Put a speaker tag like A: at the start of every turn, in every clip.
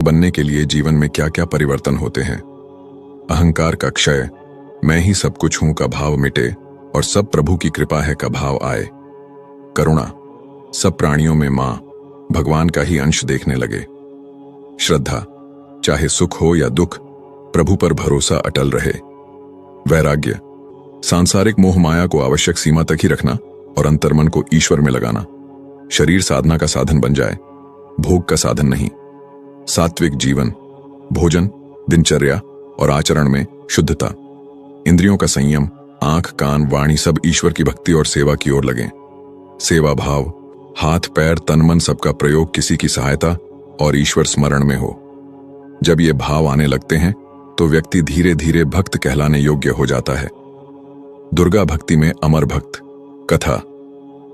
A: बनने के लिए जीवन में क्या क्या परिवर्तन होते हैं। अहंकार का क्षय, मैं ही सब कुछ हूं का भाव मिटे और सब प्रभु की कृपा है का भाव आए। करुणा, सब प्राणियों में मां भगवान का ही अंश देखने लगे। श्रद्धा, चाहे सुख हो या दुख प्रभु पर भरोसा अटल रहे। वैराग्य, सांसारिक मोह माया को आवश्यक सीमा तक ही रखना और अंतर्मन को ईश्वर में लगाना। शरीर साधना का साधन बन जाए, भोग का साधन नहीं। सात्विक जीवन, भोजन, दिनचर्या और आचरण में शुद्धता। इंद्रियों का संयम, आंख कान वाणी सब ईश्वर की भक्ति और सेवा की ओर लगें। सेवा भाव, हाथ पैर तन मन सबका प्रयोग किसी की सहायता और ईश्वर स्मरण में हो। जब ये भाव आने लगते हैं तो व्यक्ति धीरे धीरे भक्त कहलाने योग्य हो जाता है। दुर्गा भक्ति में अमर भक्त। कथा,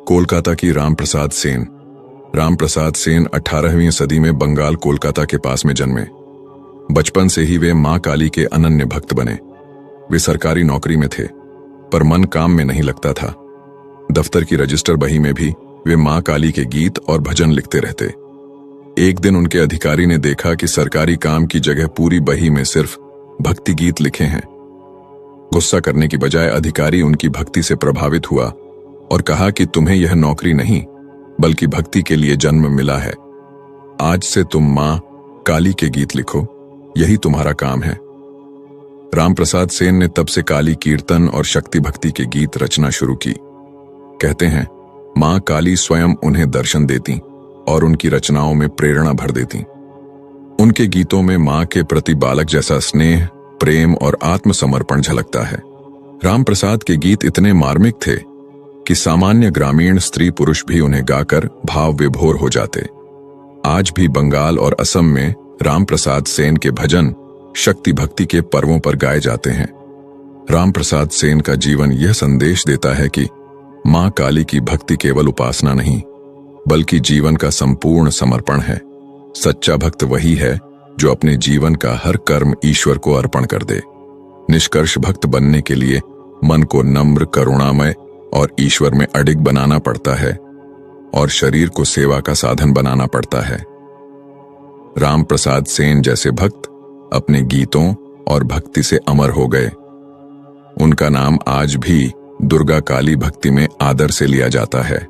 A: कोलकाता की रामप्रसाद सेन। रामप्रसाद सेन 18वीं सदी में बंगाल कोलकाता के पास में जन्मे। बचपन से ही वे मां काली के अनन्य भक्त बने। वे सरकारी नौकरी में थे पर मन काम में नहीं लगता था। दफ्तर की रजिस्टर बही में भी वे मां काली के गीत और भजन लिखते रहते। एक दिन उनके अधिकारी ने देखा कि सरकारी काम की जगह पूरी बही में सिर्फ भक्ति गीत लिखे हैं। गुस्सा करने की बजाय अधिकारी उनकी भक्ति से प्रभावित हुआ और कहा कि तुम्हें यह नौकरी नहीं बल्कि भक्ति के लिए जन्म मिला है। आज से तुम मां काली के गीत लिखो, यही तुम्हारा काम है। रामप्रसाद सेन ने तब से काली कीर्तन और शक्ति भक्ति के गीत रचना शुरू की। कहते हैं मां काली स्वयं उन्हें दर्शन देती और उनकी रचनाओं में प्रेरणा भर देती। उनके गीतों में मां के प्रति बालक जैसा स्नेह, प्रेम और आत्मसमर्पण झलकता है। रामप्रसाद के गीत इतने मार्मिक थे कि सामान्य ग्रामीण स्त्री पुरुष भी उन्हें गाकर भाव विभोर हो जाते। आज भी बंगाल और असम में रामप्रसाद सेन के भजन शक्ति भक्ति के पर्वों पर गाए जाते हैं। रामप्रसाद सेन का जीवन यह संदेश देता है कि मां काली की भक्ति केवल उपासना नहीं बल्कि जीवन का संपूर्ण समर्पण है। सच्चा भक्त वही है जो अपने जीवन का हर कर्म ईश्वर को अर्पण कर दे। निष्कर्ष भक्त बनने के लिए मन को नम्र, करुणामय और ईश्वर में अडिग बनाना पड़ता है और शरीर को सेवा का साधन बनाना पड़ता है। रामप्रसाद सेन जैसे भक्त अपने गीतों और भक्ति से अमर हो गए। उनका नाम आज भी दुर्गा काली भक्ति में आदर से लिया जाता है।